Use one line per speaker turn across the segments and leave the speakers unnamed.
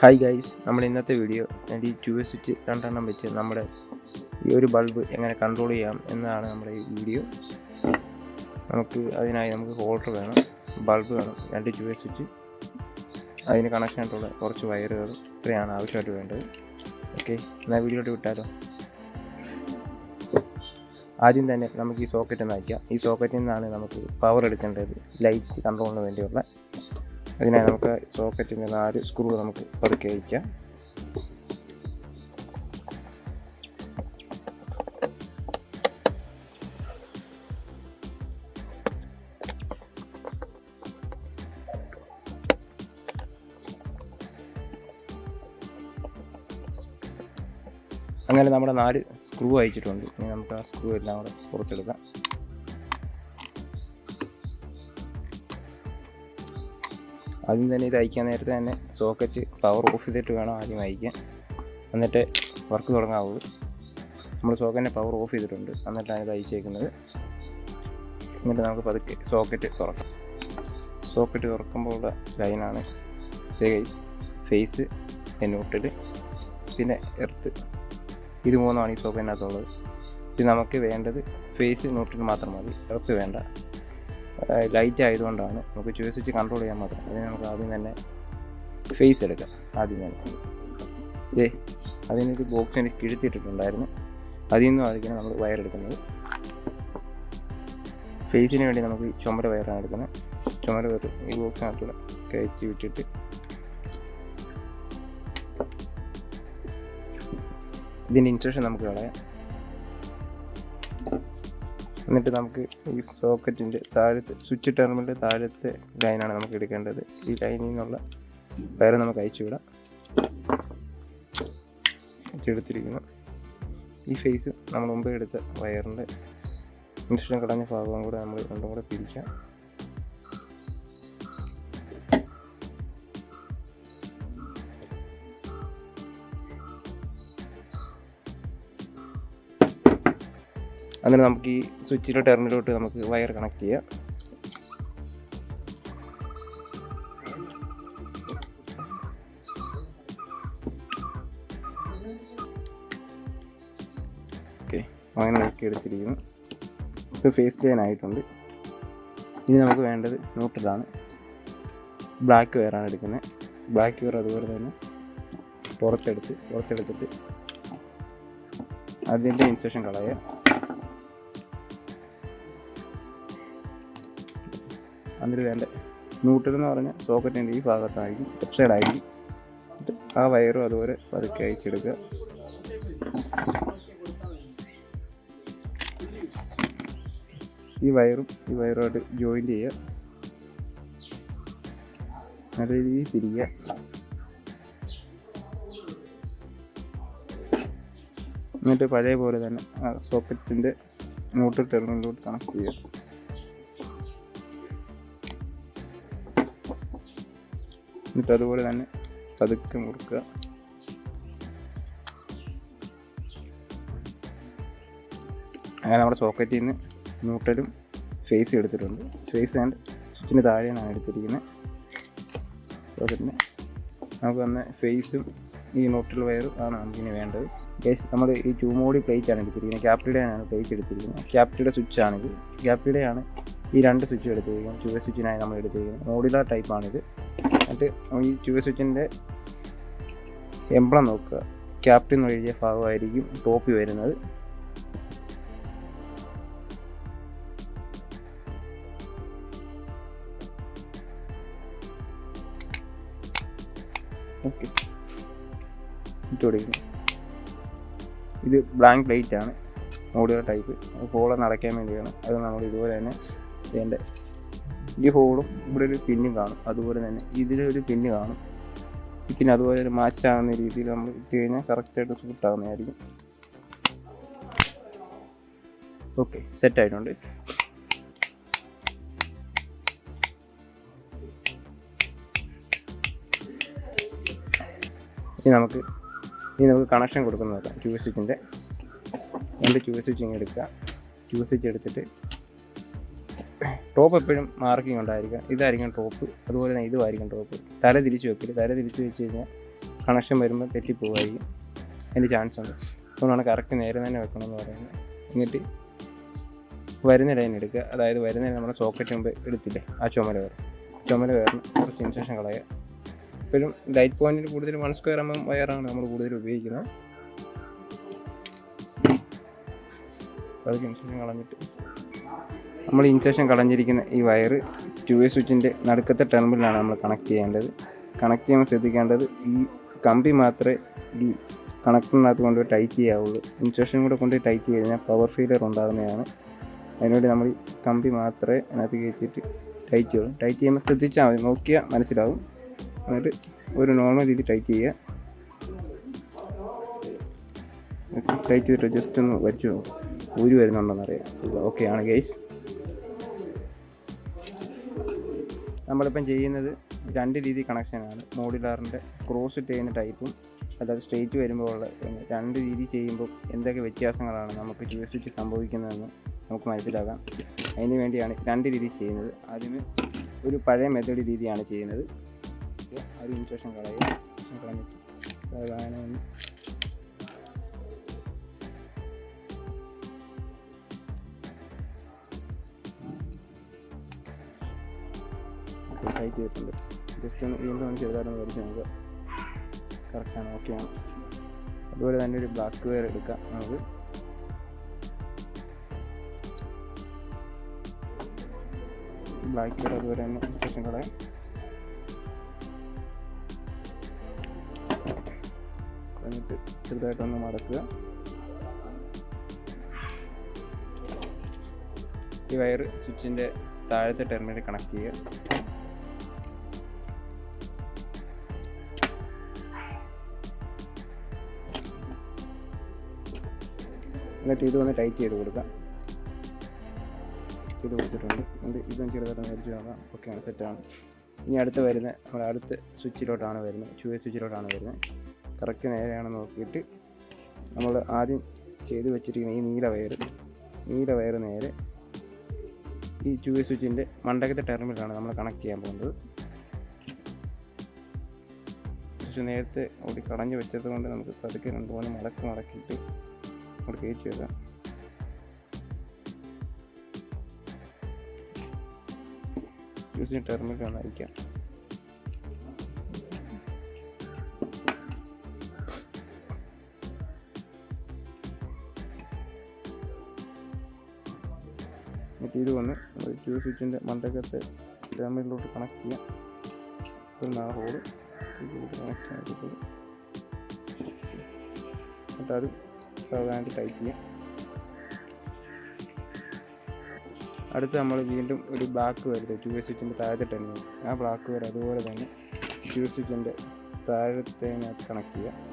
Hi guys, നമ്മുടെ ഇന്നത്തെ video ഈ ട്യൂബ് സ്വിച്ച് രണ്ടെണ്ണം വെച്ച് നമ്മുടെ ഈ ഒരു ബൾബ് എങ്ങനെ കൺട്രോൾ ചെയ്യാം എന്നതാണ് നമ്മുടെ ഈ വീഡിയോ. അതിനായി നമുക്ക് ഹോൾഡർ വേണം, ബൾബ് വേണം, 2 ട്യൂബ് സ്വിച്ച്, അതിന് കണക്ഷൻ ആയിട്ടുള്ള കുറച്ച് വയറുകൾ, ഇത്രയാണ് ആവശ്യമായിട്ട് വേണ്ടത്. ഓക്കെ, എന്നാൽ വീഡിയോട്ട് വിട്ടാലോ. ആദ്യം തന്നെ നമുക്ക് ഈ സോക്കറ്റ് ഒന്ന് വയ്ക്കാം. ഈ സോക്കറ്റിൽ നിന്നാണ് നമുക്ക് പവർ എടുക്കേണ്ടത്, ലൈറ്റ് കൺട്രോളിന് വേണ്ടിയുള്ള. അതിനായി നമുക്ക് സോക്കറ്റിൻ്റെ 4 സ്ക്രൂ നമുക്ക് പതുക്കെ വയ്ക്കാം. അങ്ങനെ നമ്മുടെ 4 സ്ക്രൂ അയച്ചിട്ടുണ്ട്. ഇനി നമുക്ക് ആ സ്ക്രൂ എല്ലാം കൂടെ പുറത്തെടുക്കാം. ആദ്യം തന്നെ ഇത് അയക്കാൻ നേരത്തെ തന്നെ സോക്കറ്റ് പവർ ഓഫ് ചെയ്തിട്ട് വേണം ആദ്യം അയക്കാൻ, എന്നിട്ട് വർക്ക് തുടങ്ങാവുള്ളൂ. നമ്മൾ സോക്കറ്റിൻ്റെ പവർ ഓഫ് ചെയ്തിട്ടുണ്ട്, എന്നിട്ടാണ് ഇത് അയച്ചേക്കുന്നത്. എന്നിട്ട് നമുക്ക് പതുക്കെ സോക്കറ്റ് തുറക്കാം. സോക്കറ്റ് തുറക്കുമ്പോൾ ഉള്ള ലൈനാണ് ഫേസ്, ന്യൂട്രൽ, പിന്നെ എർത്ത്. ഇത് മൂന്നുമാണ് ഈ സോക്കറ്റിനകത്തുള്ളത്. ഇത് നമുക്ക് വേണ്ടത് ഫേസ്, ന്യൂട്രൽ മാത്രം മതി, എർത്ത് വേണ്ട. ലൈറ്റ് ആയതുകൊണ്ടാണ് നമുക്ക് ട്യൂബ് സ്വിച്ച് കൺട്രോൾ ചെയ്യാൻ മാത്രം. അതിന് നമുക്ക് ആദ്യം തന്നെ ഫേസ് എടുക്കാം. ആദ്യം തന്നെ അതിനൊരു ബോക്സ് എനിക്ക് കിഴുത്തിട്ടിട്ടുണ്ടായിരുന്നു, അതിൽ നിന്നും ആയിരിക്കണം നമ്മൾ വയർ എടുക്കുന്നത്. ഫേസിന് വേണ്ടി നമുക്ക് ചുമര വയറാണ് എടുക്കുന്നത്. ചുമര വയർ ഈ ബോക്സിനകത്തൂടെ കയറ്റി വിട്ടിട്ട് ഇതിൻ്റെ ഇൻസ്ട്രക്ഷൻ നമുക്ക് കളയാം. എന്നിട്ട് നമുക്ക് ഈ സോക്കറ്റിൻ്റെ താഴത്തെ സ്വിച്ച് ടെർമിനലിൻ്റെ താഴത്തെ ലൈനാണ് നമുക്ക് എടുക്കേണ്ടത്. ഈ ലൈനിൽ നിന്നുള്ള വയർ നമുക്ക് അയച്ചു വിടാം. അയച്ചെടുത്തിരിക്കുന്നു. ഈ ഫേസ് നമ്മൾ മുമ്പേ എടുത്ത വയറിൻ്റെ ഇൻസ്ട്രക്ഷൻ കളഞ്ഞ ഭാഗവും കൂടെ നമ്മൾ രണ്ടും കൂടെ പിരിക്കാം. അങ്ങനെ നമുക്ക് ഈ സ്വിച്ചിൻ്റെ ടെർമിനലോട്ട് നമുക്ക് വയർ കണക്ട് ചെയ്യാം. ഓക്കെ, അങ്ങനെ നോക്കി എടുത്തിരിക്കുന്നു. ഇപ്പോൾ ഫേസ് ലൈൻ ആയിട്ടുണ്ട്. ഇനി നമുക്ക് വേണ്ടത് ന്യൂട്രലാണ്. ബ്ലാക്ക് വയറാണ് എടുക്കുന്നത്. ബ്ലാക്ക് വയർ അതുപോലെ തന്നെ പുറത്തെടുത്തിട്ട് അതിൻ്റെ ഇൻസ്ട്രക്ഷൻ കളയുക. അതിൽ വേണ്ട ന്യൂട്രൽ എന്ന് പറഞ്ഞാൽ സോക്കറ്റിൻ്റെ ഈ ഭാഗത്തായിരിക്കും, ലെഫ്റ്റ് സൈഡായിരിക്കും. ആ വയറും അതുപോലെ പതുക്കെ അയച്ചെടുക്കുക. ഈ വയറുമായിട്ട് ജോയിൻ്റ് ചെയ്യുക. നല്ല രീതിയിൽ തിരിക്കുക. എന്നിട്ട് പഴയ പോലെ തന്നെ ആ സോക്കറ്റിൻ്റെ ന്യൂട്രൽ ടെർമിനലിലോട്ട് കണക്ട് ചെയ്യുക. എന്നിട്ട് അതുപോലെ തന്നെ പതുക്കെ മുറുക്കുക. അങ്ങനെ നമ്മുടെ സോക്കറ്റിൽ നിന്ന് ന്യൂട്രലും ഫേസും എടുത്തിട്ടുണ്ട്. ഫേസ് ആൻഡ് സ്വിച്ചിന് താഴെയാണ് എടുത്തിരിക്കുന്നത്. സോക്കറ്റിന് നമുക്ക് വന്ന ഫേസും ഈ ന്യൂട്രൽ വയറും ആണ് നമുക്കിനി വേണ്ടത്. നമ്മൾ ഈ ചൂമോടി പ്ലേറ്റാണ് എടുത്തിരിക്കുന്നത്. ക്യാപ്റ്റിയുടെയാണ് പ്ലേറ്റ് എടുത്തിരിക്കുന്നത്. ക്യാപ്റ്റിയുടെ സ്വിച്ചാണിത്. ക്യാപ്റ്റിയുടെയാണ് ഈ 2 സ്വിച്ച് എടുത്തിരിക്കുന്നത്. ട്യൂബ് സ്വിച്ചിനായി നമ്മൾ എടുത്തിരിക്കുന്നത് മോഡുലാർ ടൈപ്പാണിത്. എന്നിട്ട് ഈ ട്യൂബ് സ്വിച്ചിൻ്റെ എംബ്ലം നോക്കുക. ക്യാപ്റ്റിൽ നിന്ന് എഴുതിയ ഭാഗമായിരിക്കും ടോപ്പിൽ വരുന്നത്. ഓക്കെ, ഇട്ടുകൊടുക്കുന്നു. ഇത് ബ്ലാങ്ക് പ്ലേറ്റ് ആണ്, മോഡുലാർ ടൈപ്പ്. ഹോളൊന്ന് അടയ്ക്കാൻ വേണ്ടിയാണ്. അത് നമ്മൾ ഇതുപോലെ തന്നെ ഇതിൻ്റെ ഈ ഹോളും ഇവിടെ ഒരു പിന്നും കാണും, അതുപോലെ തന്നെ ഇതിലൊരു പിന്ന് കാണും. പിന്നെ അതുപോലെ ഒരു മാച്ചാകുന്ന രീതിയിൽ നമ്മൾ ഇട്ട് കഴിഞ്ഞാൽ കറക്റ്റായിട്ട് സൂട്ടാകുന്നതായിരിക്കും. ഓക്കെ, സെറ്റായിട്ടുണ്ട്. ഇനി നമുക്ക് കണക്ഷൻ കൊടുക്കുന്നത് ട്യൂബ് സ്വിച്ചിൻ്റെ 2 ട്യൂബ് സ്വിച്ചിങ് എടുക്കുക. ട്യൂബ് സ്വിച്ച് എടുത്തിട്ട് ടോപ്പ് എപ്പോഴും മാർക്കിംഗ് ഉണ്ടായിരിക്കുക. ഇതായിരിക്കും ടോപ്പ്, അതുപോലെ തന്നെ ഇതുമായിരിക്കും ടോപ്പ്. തല തിരിച്ച് വെക്കില്ല. തല തിരിച്ച് വെച്ച് കഴിഞ്ഞാൽ കണക്ഷൻ വരുമ്പോൾ തെറ്റിപ്പോവായിരിക്കും, അതിൻ്റെ ചാൻസ് ഉണ്ട്. അതുകൊണ്ടാണ് കറക്റ്റ് നേരെ തന്നെ വെക്കണമെന്ന് പറയുന്നത്. എന്നിട്ട് വരുന്ന ലൈൻ എടുക്കുക, അതായത് വരുന്ന നമ്മുടെ സോക്കറ്റ് മുമ്പ് എടുത്തില്ലേ ആ ചുമല വയറിന് കുറച്ച് ഇൻസെക്ഷൻ കളയുക. എപ്പോഴും ലൈറ്റ് പോയിന്റിൽ കൂടുതൽ 1 സ്ക്വയർ mm വയറാണ് നമ്മൾ കൂടുതൽ ഉപയോഗിക്കുന്നത്. അതൊക്കെ ഇൻസെക്ഷൻ കളഞ്ഞിട്ട് നമ്മൾ ഇൻസെക്ഷൻ കളഞ്ഞിരിക്കുന്ന ഈ വയറ് 2-way സ്വിച്ചിൻ്റെ നടുക്കത്തെ ടെർമിനലാണ് നമ്മൾ കണക്ട് ചെയ്യേണ്ടത്. കണക്ട് ചെയ്യുമ്പോൾ ശ്രദ്ധിക്കേണ്ടത് ഈ കമ്പി മാത്രമേ ഈ കണക്ടറിനകത്ത് കൊണ്ടുപോയി ടൈറ്റ് ചെയ്യാവുള്ളൂ. ഇൻസെക്ഷൻ കൂടെ കൊണ്ടുപോയി ടൈറ്റ് ചെയ്ത് കഴിഞ്ഞാൽ പവർ ഫെയിലിയർ ഉണ്ടാകുന്നതാണ്. അതിനുവേണ്ടി നമ്മൾ ഈ കമ്പി മാത്രമേ അതിനകത്ത് കയറ്റിയിട്ട് ടൈറ്റ് ചെയ്യുള്ളൂ. ടൈറ്റ് ചെയ്യുമ്പോൾ ശ്രദ്ധിച്ചാൽ മതി, നോക്കിയാൽ മനസ്സിലാവും. എന്നിട്ട് ഒരു നോർമൽ രീതി ടൈറ്റ് ചെയ്യുക. ടൈറ്റ് ചെയ്തിട്ട് ജസ്റ്റ് ഒന്ന് വരച്ചു നോക്കും, ഊരി വരുന്നുണ്ടോയെന്നറിയാം. ഓക്കെ ആണ് ഗൈസ്. നമ്മളിപ്പം ചെയ്യുന്നത് 2 രീതി കണക്ഷനാണ്. മോഡുലാറിൻ്റെ ക്രോസ് ഇട്ട് ചെയ്യുന്ന ടൈപ്പും അല്ലാതെ സ്ട്രെയിറ്റ് വരുമ്പോൾ ഉള്ള 2 രീതി ചെയ്യുമ്പോൾ എന്തൊക്കെ വ്യത്യാസങ്ങളാണ് നമുക്ക് 2-way സ്വിച്ച് സംഭവിക്കുന്നതെന്ന് നമുക്ക് മനസ്സിലാക്കാം. അതിന് വേണ്ടിയാണ് 2 രീതി ചെയ്യുന്നത്. ആദ്യമേ ഒരു പഴയ മെത്തേഡ് രീതിയാണ് ചെയ്യുന്നത്. അത് ഇൻസെക്ഷൻ കളഞ്ഞിട്ട് ടൈറ്റ് ചെയ്തിട്ടുണ്ട്. ജസ്റ്റ് ഒന്ന് വീണ്ടും ഒന്ന് ചെറുതായിട്ടൊന്ന് വരച്ച് നോക്കുക, കറക്റ്റാണ്, ഓക്കെയാണ്. അതുപോലെ തന്നെ ഒരു ബ്ലാക്ക് വയർ എടുക്കാം നമുക്ക്. ബ്ലാക്ക് വയർ അതുപോലെ തന്നെ ഇൻസെക്ഷൻ കളയാം. എന്നിട്ട് ചെറുതായിട്ടൊന്ന് മടക്കുക. ഈ വയർ സ്വിച്ചിൻ്റെ താഴത്തെ ടെർമിനൽ കണക്ട് ചെയ്യുക. എന്നിട്ട് ഇതൊന്ന് ടൈറ്റ് ചെയ്ത് കൊടുക്കാം. ചെയ്ത് കൊടുത്തിട്ടുണ്ട്. എന്നിട്ട് ഇതൊന്ന് ചെറുതായിട്ടൊന്ന് വലിച്ചു നോക്കാം. ഓക്കെയാണ്, സെറ്റാണ്. ഇനി അടുത്ത് വരുന്നത് നമ്മൾ അടുത്ത സ്വിച്ചിലോട്ടാണ് വരുന്നത്, 2-way സ്വിച്ചിലോട്ടാണ് വരുന്നത്. കറക്റ്റ് നേരെയാണെന്ന് നോക്കിയിട്ട് നമ്മൾ ആദ്യം ചെയ്ത് വെച്ചിരിക്കുന്ന ഈ നീല വയർ നേരെ ഈ 2-way സ്വിച്ചിൻ്റെ മണ്ടകത്തെ ടെർമിനലാണ് നമ്മൾ കണക്ട് ചെയ്യാൻ പോകുന്നത്. സ്വിച്ച് നേരത്തെ ഓടി കളഞ്ഞ് വെച്ചത് കൊണ്ട് നമുക്ക് പതുക്കെ 2-3 മടക്കിയിട്ട് അങ്ങോട്ട് കയറ്റി വെക്കാം. സ്വിച്ചിൻ്റെ ടെർമിനൽ ഒന്ന് അയക്കാം. എന്നിട്ട് ഇത് വന്ന് 2-way സ്വിച്ചിൻ്റെ മണ്ടകത്തെ ടെർമിനലിലോട്ട് കണക്ട് ചെയ്യാം. ഒരു ഹോള് കണക്ട് ആക്കിയിട്ട് എന്നിട്ട് അത് സാധാരണ ടൈറ്റ് ചെയ്യാം. അടുത്ത് നമ്മൾ വീണ്ടും ഒരു ബ്ലാക്ക് വയർ 2-way സ്വിച്ചിൻ്റെ താഴത്തെ ടെർമിനൽ, ആ ബ്ലാക്ക് വയർ അതുപോലെ തന്നെ 2-way സ്വിച്ചിൻ്റെ താഴത്തേനകത്ത് കണക്ട് ചെയ്യുക.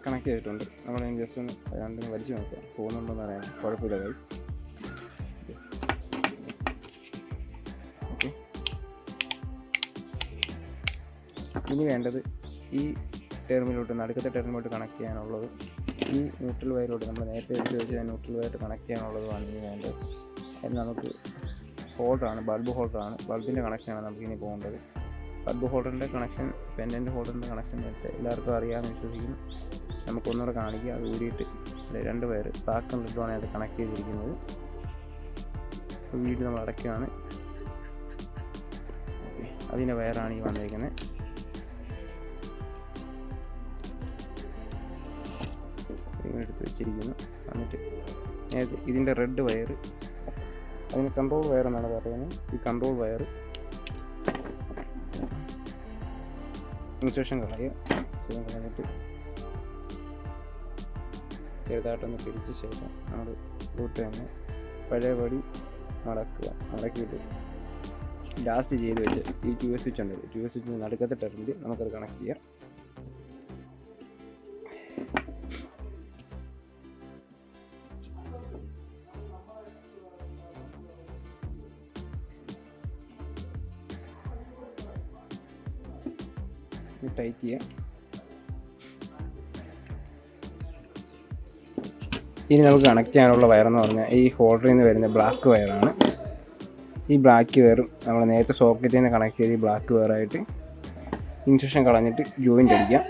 കണക്ട് ചെയ്തിട്ടുണ്ട്. നമ്മൾ ജസ്റ്റ് ഒന്ന് രണ്ടിനും വലിച്ചു നോക്കുക, പോകുന്നുണ്ടോയെന്ന് അറിയാൻ. കുഴപ്പമില്ല ഗൈസ്. ഓക്കെ, ഇനി വേണ്ടത് ഈ ടെർമിനലോട്ട്, നടുക്കത്തെ ടെർമിനലോട്ട് കണക്ട് ചെയ്യാനുള്ളത് ഈ ന്യൂട്രൽ വയറിലോട്ട്, നമ്മൾ നേരത്തെ എടുത്ത് വെച്ച് ന്യൂട്രൽ വയറിട്ട് കണക്ട് ചെയ്യാനുള്ളതുമാണ് ഇനി വേണ്ടത്. അത് നമുക്ക് ഹോൾഡറാണ്, ബൾബ് ഹോൾഡറാണ്, ബൾബിൻ്റെ കണക്ഷനാണ് നമുക്കിനി പോകേണ്ടത്. ബൾബ് ഹോൾഡറിൻ്റെ കണക്ഷൻ, പെൻഡൻറ്റ് ഹോൾഡറിൻ്റെ കണക്ഷൻ നേരത്തെ എല്ലാവർക്കും അറിയാമെന്ന് വിശ്വസിക്കുന്നു. നമുക്കൊന്നുകൂടെ കാണിക്കുക. അത് ഊരിയിട്ട് 2 വയർ ബ്ലാക്ക് റെഡുമാണ് അത് കണക്ട് ചെയ്തിരിക്കുന്നത്. വീട് നമ്മൾ അടയ്ക്കുകയാണ്. ഓക്കെ, അതിൻ്റെ വയറാണ് ഈ വന്നിരിക്കുന്നത്. എടുത്ത് വെച്ചിരിക്കുന്നു. എന്നിട്ട് നേരത്തെ ഇതിൻ്റെ റെഡ് വയർ, അതിന് കൺട്രോൾ വയർ എന്നാണ് പറയുന്നത്. ഈ കൺട്രോൾ വയർ ഇൻസെക്ഷൻ കളയുക. കളഞ്ഞിട്ട് ചെറുതായിട്ടൊന്ന് പിരിച്ച ശേഷം നമ്മൾ റൂട്ട് തന്നെ പഴയപടി മടക്കിയിട്ട് ലാസ്റ്റ് ചെയ്ത് വെച്ച് ഈ 2-way സ്വിച്ച് ഉണ്ട്, 2-way സ്വിച്ചിൻ്റെ നടുക്കത്തെ ടെർമിനൽ നമുക്കത് കണക്ട് ചെയ്യാം. ടൈറ്റ് ചെയ്യാം. ഇനി നമുക്ക് കണക്ട് ചെയ്യാനുള്ള വയറെന്ന് പറഞ്ഞാൽ ഈ ഹോൾഡറിൽ നിന്ന് വരുന്ന ബ്ലാക്ക് വയറാണ്. ഈ ബ്ലാക്ക് വയറും നമ്മൾ നേരത്തെ സോക്കറ്റിൽ നിന്ന് കണക്ട് ചെയ്ത് ഈ ബ്ലാക്ക് വയറായിട്ട് ഇൻസെക്ഷൻ കളഞ്ഞിട്ട് ജോയിൻ്റ് അടിക്കാം.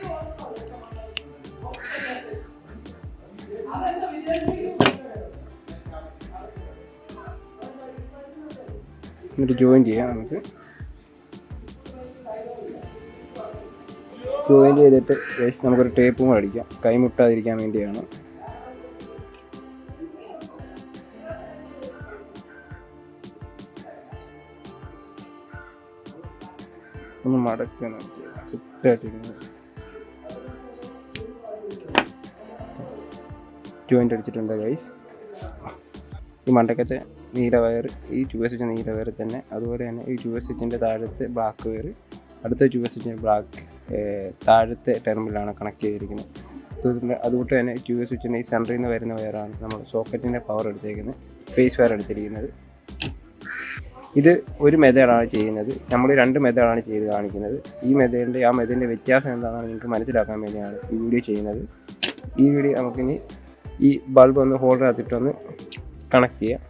എന്നിട്ട് ജോയിൻ്റ് ചെയ്യാം. നമുക്ക് ജോയിൻ്റ് ചെയ്തിട്ട് നമുക്കൊരു ടേപ്പും കൂടെ അടിക്കാം, കൈമുട്ടാതിരിക്കാൻ വേണ്ടിയാണ്. ഒന്ന് മടക്കി സെറ്റായിട്ടിരിക്കുന്നത് ജോയിൻ്റ് അടിച്ചിട്ടുണ്ട് ഗൈസ്. ഈ മണ്ടക്കത്തെ നീല വയർ, ഈ ചുവ സ്വിച്ച് നീല വയർ തന്നെ, അതുപോലെ തന്നെ ഈ ചുവ സ്വിച്ചിൻ്റെ താഴത്തെ ബ്ലാക്ക് വയർ അടുത്ത ചുവ സ്വിച്ചിൻ്റെ ബ്ലാക്ക് താഴത്തെ ടെർമിലാണ് കണക്ട് ചെയ്തിരിക്കുന്നത്. അതുകൊണ്ട് തന്നെ ചുവ സ്വിച്ചിൻ്റെ ഈ സെൻറ്ററിൽ നിന്ന് വരുന്ന വയറാണ് നമ്മൾ സോക്കറ്റിൻ്റെ പവർ എടുത്തേക്കുന്നത്, ഫേസ് വയർ എടുത്തിരിക്കുന്നത്. ഇത് ഒരു മെത്തേഡാണ് ചെയ്യുന്നത്. നമ്മൾ 2 മെത്തേഡാണ് ചെയ്ത് കാണിക്കുന്നത്. ഈ മെത്തേഡിൻ്റെ ആ മെത്തേഡിൻ്റെ വ്യത്യാസം എന്താണെന്ന് നിങ്ങൾക്ക് മനസ്സിലാക്കാൻ വേണ്ടിയാണ് ഈ വീഡിയോ ചെയ്യുന്നത്. ഈ വീഡിയോ നമുക്കിനി ഈ ബൾബ് ഒന്ന് ഹോൾഡറിനകത്തിട്ടൊന്ന് കണക്ട് ചെയ്യാം.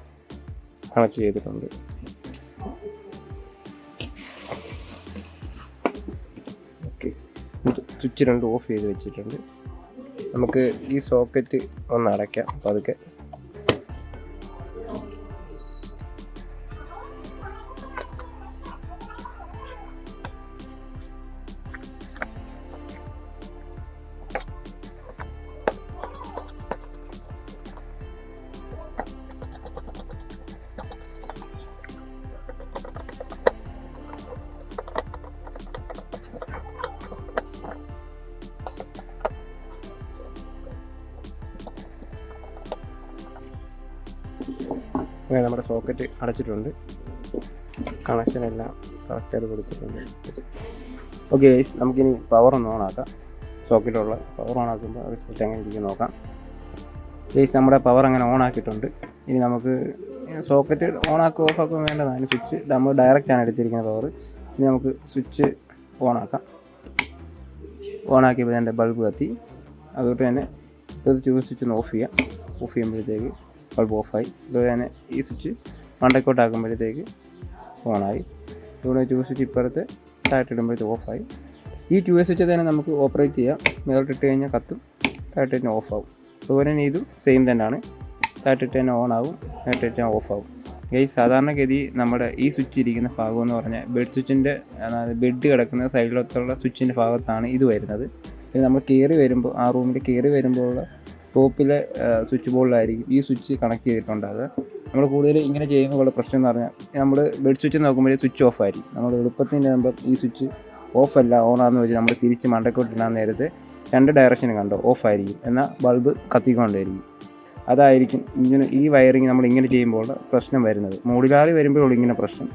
കണക്ട് ചെയ്തിട്ടുണ്ട്. ഓക്കെ, സ്വിച്ച് 2 ഓഫ് ചെയ്ത് വെച്ചിട്ടുണ്ട്. നമുക്ക് ഈ സോക്കറ്റ് ഒന്ന് അടയ്ക്കാം. അപ്പോൾ അതൊക്കെ അങ്ങനെ നമ്മുടെ സോക്കറ്റ് അടച്ചിട്ടുണ്ട്. കണക്ഷനെല്ലാം കറക്റ്റായിട്ട് കൊടുത്തിട്ടുണ്ട്. ഓക്കെ ഗൈസ്, നമുക്കിനി പവർ ഒന്ന് ഓണാക്കാം. സോക്കറ്റുള്ള പവർ ഓണാക്കുമ്പോൾ റിസൾട്ട് എങ്ങനെ ഇരിക്കും നോക്കാം. ഗൈസ്, നമ്മുടെ പവർ അങ്ങനെ ഓണാക്കിയിട്ടുണ്ട്. ഇനി നമുക്ക് സോക്കറ്റ് ഓണാക്കുക ഓഫാക്കുക വേണ്ടതാണ്. സ്വിച്ച് നമ്മൾ ഡയറക്റ്റാണ് എടുത്തിരിക്കുന്ന പവർ. ഇനി നമുക്ക് സ്വിച്ച് ഓണാക്കാം. ഓണാക്കിയപ്പോൾ എൻ്റെ ബൾബ് കത്തി. അതുകൊണ്ട് തന്നെ ഇത് സ്വിച്ച് ഒന്ന് ഓഫ് ചെയ്യാം. ഓഫ് ചെയ്യുമ്പോഴത്തേക്ക് ബൾബ് ഓഫായി. അതുപോലെ തന്നെ ഈ സ്വിച്ച് മണ്ടക്കോട്ടാക്കുമ്പോഴത്തേക്ക് ഓണായി. ഇവിടെ സ്വിച്ച് ഇപ്പുറത്ത് താഴത്തിടുമ്പോഴത്തേക്ക് ഓഫായി. ഈ സ്വിച്ച് തന്നെ നമുക്ക് ഓപ്പറേറ്റ് ചെയ്യാം. മേലോട്ടിട്ട് കഴിഞ്ഞാൽ കത്തും, താഴത്തിട്ട് തന്നെ ഓഫാവും. അതുപോലെ തന്നെ ഇതും സെയിം തന്നെയാണ്. താഴത്തിട്ട് തന്നെ ഓണാവും, മേലോട്ടിട്ട് തന്നെ ഓഫാവും. ഈ സാധാരണഗതി നമ്മുടെ ഈ സ്വിച്ച് ഇരിക്കുന്ന ഭാഗം എന്ന് പറഞ്ഞാൽ ബെഡ് സ്വിച്ചിൻ്റെ, അതായത് ബെഡ് കിടക്കുന്ന സൈഡിലത്തുള്ള സ്വിച്ചിൻ്റെ ഭാഗത്താണ് ഇത് വരുന്നത്. പിന്നെ നമ്മൾ കയറി വരുമ്പോൾ, ആ റൂമിൽ കയറി വരുമ്പോഴുള്ള ടോപ്പിലെ സ്വിച്ച് ബോർഡിലായിരിക്കും ഈ സ്വിച്ച് കണക്ട് ചെയ്തിട്ടുണ്ടാകുക. നമ്മൾ കൂടുതൽ ഇങ്ങനെ ചെയ്യുമ്പോൾ ഉള്ള പ്രശ്നം എന്ന് പറഞ്ഞാൽ നമ്മൾ ബെഡ് സ്വിച്ച് നോക്കുമ്പോഴേ സ്വിച്ച് ഓഫ് ആയിരിക്കും. നമ്മൾ എളുപ്പത്തിൻ്റെ ആകുമ്പോൾ ഈ സ്വിച്ച് ഓഫല്ല ഓണാന്ന് വെച്ച് നമ്മൾ തിരിച്ച് മണ്ടക്കോട്ടിടാൻ നേരത്തെ 2 ഡയറക്ഷനും കണ്ടോ ഓഫായിരിക്കും, എന്നാൽ ബൾബ് കത്തിക്കൊണ്ടായിരിക്കും. അതായിരിക്കും ഇങ്ങനെ ഈ വയറിങ് നമ്മൾ ഇങ്ങനെ ചെയ്യുമ്പോൾ പ്രശ്നം വരുന്നത്. മോഡുലാർ വരുമ്പോഴുള്ളൂ ഇങ്ങനെ പ്രശ്നം.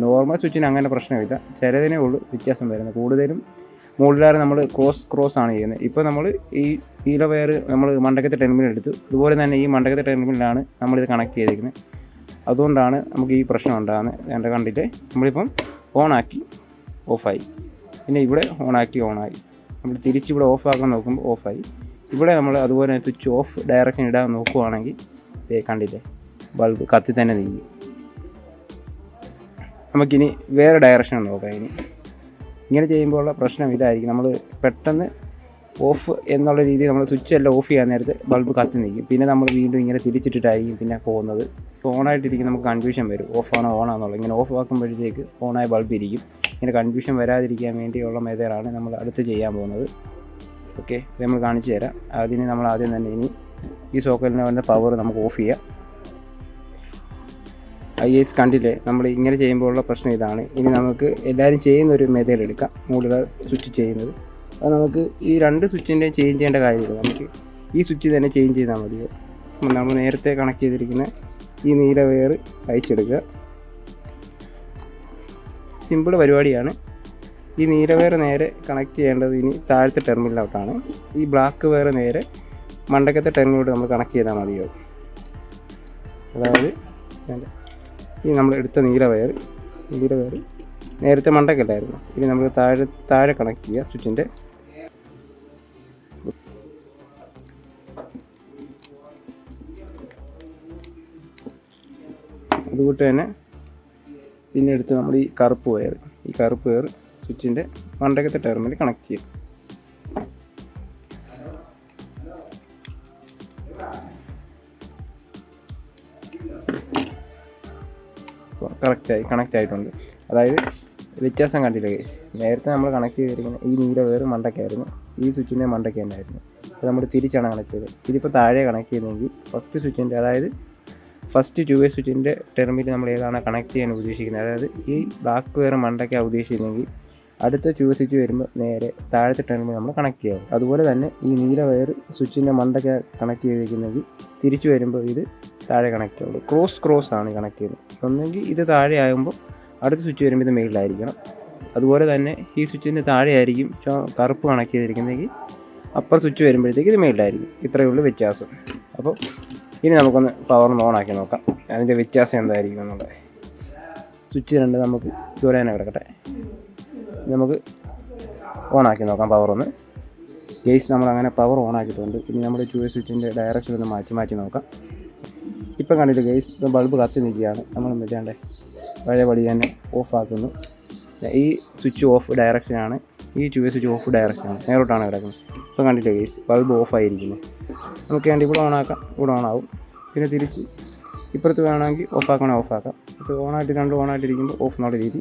നോർമൽ സ്വിച്ചിന് അങ്ങനെ പ്രശ്നമില്ല, ചിലതിനേ ഉള്ളൂ വ്യത്യാസം വരുന്നത്. കൂടുതലും മോഡുലാർ നമ്മൾ ക്രോസ് ആണ് ചെയ്യുന്നത്. ഇപ്പോൾ നമ്മൾ ഈ നീല വയർ നമ്മൾ മണ്ടക്കത്തെ ടെർമിനൽ എടുത്തു. അതുപോലെ തന്നെ ഈ മണ്ടക്കത്തെ ടെർമിനലാണ് നമ്മളിത് കണക്ട് ചെയ്തിരിക്കുന്നത്. അതുകൊണ്ടാണ് നമുക്ക് ഈ പ്രശ്നം ഉണ്ടാകുന്നത്. കണ്ടിട്ട് നമ്മളിപ്പം ഓണാക്കി ഓഫായി, പിന്നെ ഇവിടെ ഓണാക്കി ഓണായി. നമ്മൾ തിരിച്ചിവിടെ ഓഫാക്കാൻ നോക്കുമ്പോൾ ഓഫായി. ഇവിടെ നമ്മൾ അതുപോലെ തന്നെ സ്വിച്ച് ഓഫ് ഡയറക്ഷൻ ഇടാൻ നോക്കുവാണെങ്കിൽ കണ്ടില്ലേ ബൾബ് കത്തി തന്നെ നീങ്ങി. നമുക്കിനി വേറെ ഡയറക്ഷൻ നോക്കാം. ഇങ്ങനെ ചെയ്യുമ്പോഴുള്ള പ്രശ്നം ഇതായിരിക്കും. നമ്മൾ പെട്ടെന്ന് ഓഫ് എന്നുള്ള രീതിയിൽ നമ്മൾ സ്വിച്ച് എല്ലാം ഓഫ് ചെയ്യാൻ നേരത്തെ ബൾബ് കത്തി നിൽക്കും. പിന്നെ നമ്മൾ വീണ്ടും ഇങ്ങനെ തിരിച്ചിട്ടിട്ടായിരിക്കും പിന്നെ പോകുന്നത്. ഓണായിട്ടിരിക്കും, നമുക്ക് കൺഫ്യൂഷൻ വരും ഓഫാണോ ഓണാണെന്നുള്ളത്. ഇങ്ങനെ ഓഫ് ആക്കുമ്പോഴത്തേക്ക് ഓണായ ബൾബ് ഇരിക്കും. ഇങ്ങനെ കൺഫ്യൂഷൻ വരാതിരിക്കാൻ വേണ്ടിയുള്ള മെത്തേഡാണ് നമ്മൾ അടുത്ത് ചെയ്യാൻ പോകുന്നത്. ഓക്കെ, ഇത് നമ്മൾ കാണിച്ചു തരാം. അതിന് നമ്മൾ ആദ്യം തന്നെ ഇനി ഈ സോക്കറ്റിന് വേണ്ട പവർ നമുക്ക് ഓഫ് ചെയ്യാം. IS കണ്ടില്ലേ, നമ്മൾ ഇങ്ങനെ ചെയ്യുമ്പോഴുള്ള പ്രശ്നം ഇതാണ്. ഇനി നമുക്ക് എല്ലാവരും ചെയ്യുന്ന ഒരു മെത്തേഡ് എടുക്കാം, മോഡുലാർ സ്വിച്ച് ചെയ്യുന്നത്. അത് നമുക്ക് ഈ 2 സ്വിച്ചിൻ്റെയും ചേഞ്ച് ചെയ്യേണ്ട കാര്യമില്ല. നമുക്ക് ഈ സ്വിച്ച് തന്നെ ചേഞ്ച് ചെയ്താൽ മതിയോ. നമ്മൾ നേരത്തെ കണക്ട് ചെയ്തിരിക്കുന്ന ഈ നീല വയർ അയച്ചെടുക്കുക. സിമ്പിൾ പരിപാടിയാണ്. ഈ നീല വയർ നേരെ കണക്ട് ചെയ്യേണ്ടത് ഇനി താഴത്തെ ടെർമിനലിലോട്ടാണ്. ഈ ബ്ലാക്ക് വയർ നേരെ മണ്ടക്കത്തെ ടെർമിനലോട്ട് നമ്മൾ കണക്ട് ചെയ്താൽ മതിയോ. അതായത് ഈ നമ്മൾ എടുത്ത നീല വയർ നേരത്തെ മണ്ടക്കല്ലായിരുന്നു. ഇനി നമുക്ക് താഴെ കണക്ട് ചെയ്യുക സ്വിച്ചിൻ്റെ. അതുകൂട്ട് തന്നെ പിന്നെ എടുത്ത് നമ്മൾ ഈ കറുപ്പ് വയർ സ്വിച്ചിൻ്റെ മണ്ടക്കത്തെ ടെർമിനൽ കണക്ട് ചെയ്യും. കണക്റ്റ് ആയിട്ടുണ്ട്. അതായത് വ്യത്യാസം കണ്ടില്ല ഗൈസ്. നേരത്തെ നമ്മൾ കണക്ട് ചെയ്തിരിക്കുന്ന ഈ നീല വയർ മണ്ടക്കായിരുന്നു, ഈ സ്വിച്ചിൻ്റെ മണ്ടയ്ക്ക് തന്നെയായിരുന്നു. അപ്പോൾ നമ്മൾ തിരിച്ചാണ് കണക്ട് ചെയ്തത്. ഇതിപ്പോൾ താഴെ കണക്ട് ചെയ്യുന്നതെങ്കിൽ ഫസ്റ്റ് സ്വിച്ചിൻ്റെ, അതായത് ഫസ്റ്റ് 2 വേ സ്വിച്ചിൻ്റെ ടെർമിനൽ നമ്മൾ ഏതാണ് കണക്ട് ചെയ്യാൻ ഉദ്ദേശിക്കുന്നത്, അതായത് ഈ ബ്ലാക്ക് വയർ മണ്ടയ്ക്കാണ് ഉദ്ദേശിക്കുന്നതെങ്കിൽ അടുത്ത 2 വേ സ്വിച്ച് വരുമ്പോൾ നേരെ താഴത്തെ ടെർമിനൽ നമ്മൾ കണക്ട് ചെയ്യാം. അതുപോലെ തന്നെ ഈ നീല വയർ സ്വിച്ചിൻ്റെ മണ്ടയ്ക്ക് കണക്ട് ചെയ്തിരിക്കുന്നെങ്കിൽ തിരിച്ചു വരുമ്പോൾ ഇത് താഴെ കണക്ട് ചെയ്യുള്ളൂ. ക്രോസ് ആണ് കണക്ട് ചെയ്യുന്നത്. ഒന്നെങ്കിൽ ഇത് താഴെ ആകുമ്പോൾ അടുത്ത സ്വിച്ച് വരുമ്പോൾ ഇത് മെയിലായിരിക്കണം. അതുപോലെ തന്നെ ഈ സ്വിച്ചിൻ്റെ താഴെ ആയിരിക്കും കറുപ്പ് കണക്ട് ചെയ്തിരിക്കുന്നെങ്കിൽ അപ്പർ സ്വിച്ച് വരുമ്പോഴത്തേക്ക് ഇത് മെയിലായിരിക്കും. ഇത്രയേ ഉള്ളൂ വ്യത്യാസം. അപ്പോൾ ഇനി നമുക്കൊന്ന് പവർ ഓൺ ആക്കി നോക്കാം, അതിൻ്റെ വ്യത്യാസം എന്തായിരിക്കും എന്നുള്ളത്. സ്വിച്ച് 2 നമുക്ക് ഇതുപോലെ തന്നെ കിടക്കട്ടെ. നമുക്ക് ഓണാക്കി നോക്കാം പവറൊന്ന്. ഗൈസ് നമ്മളങ്ങനെ പവർ ഓൺ ആക്കിയിട്ടുണ്ട്. ഇനി നമ്മുടെ 2 വേ സ്വിച്ചിൻ്റെ ഡയറക്ഷൻ ഒന്ന് മാറ്റി നോക്കാം. ഇപ്പം കണ്ടിട്ട് ഗൈസ് ഇപ്പം ബൾബ് കത്തി നിൽക്കുകയാണ്. നമ്മൾ വെച്ചാണ്ട് പഴയ പടി തന്നെ ഓഫ് ആക്കുന്നു. ഈ സ്വിച്ച് ഓഫ് ഡയറക്ഷനാണ്, ഈ 2 വേ സ്വിച്ച് ഓഫ് ഡയറക്ഷനാണ്, നേരോട്ടാണ് കിടക്കുന്നത്. ഇപ്പം കണ്ടിട്ട് ഗൈസ് ബൾബ് ഓഫ് ആയിരിക്കുന്നത്. നമുക്ക് വേണ്ടി ഇവിടെ ഓണാക്കാം, ഇവിടെ ഓണാവും. പിന്നെ തിരിച്ച് ഇപ്പുറത്ത് വേണമെങ്കിൽ ഓഫാക്കണേ ഓഫാക്കാം. ഇപ്പോൾ ഓണായിട്ട് ഓണായിട്ടിരിക്കുമ്പോൾ ഓഫ് എന്നുള്ള രീതി.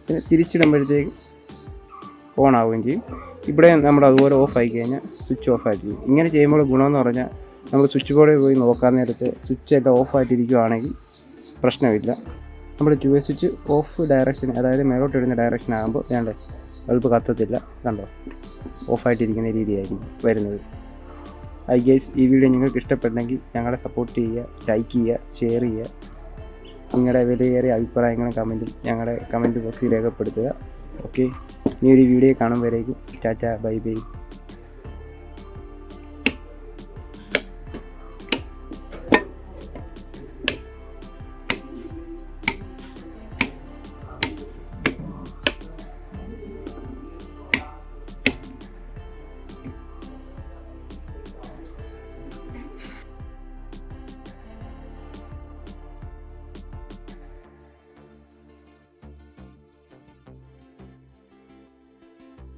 പിന്നെ തിരിച്ചിടുമ്പോഴത്തേക്ക് ഓൺ ആവുകയും ചെയ്യും. ഇവിടെ നമ്മൾ അതുപോലെ ഓഫ് ആയി കഴിഞ്ഞാൽ സ്വിച്ച് ഓഫ് ആയിട്ടിരിക്കും. ഇങ്ങനെ ചെയ്യുമ്പോൾ ഗുണമെന്ന് പറഞ്ഞാൽ നമ്മൾ സ്വിച്ച് ബോർഡിൽ പോയി നോക്കാൻ നേരത്തെ സ്വിച്ചൊക്കെ ഓഫ് ആയിട്ടിരിക്കുകയാണെങ്കിൽ പ്രശ്നമില്ല. നമ്മൾ 2 വേ സ്വിച്ച് ഓഫ് ഡയറക്ഷൻ, അതായത് മേലോട്ട് ഇടുന്ന ഡയറക്ഷൻ ആകുമ്പോൾ വേണ്ടേ ബൾബ് കത്തത്തില്ല. കണ്ടോ, ഓഫായിട്ടിരിക്കുന്ന രീതിയായിരിക്കും വരുന്നത്. ഐ ഗൈസ്, ഈ വീഡിയോ നിങ്ങൾക്ക് ഇഷ്ടപ്പെട്ടെങ്കിൽ ഞങ്ങളെ സപ്പോർട്ട് ചെയ്യുക, ലൈക്ക് ചെയ്യുക, ഷെയർ ചെയ്യുക. നിങ്ങളുടെ വിലയേറിയ അഭിപ്രായങ്ങളും കമൻറ്റും ഞങ്ങളുടെ കമൻറ്റ് ബോക്സിൽ രേഖപ്പെടുത്തുക. ഓക്കെ, ഇനി ഒരു വീഡിയോ കാണുമ്പോഴേക്കും ടാറ്റ ബൈ ബൈ.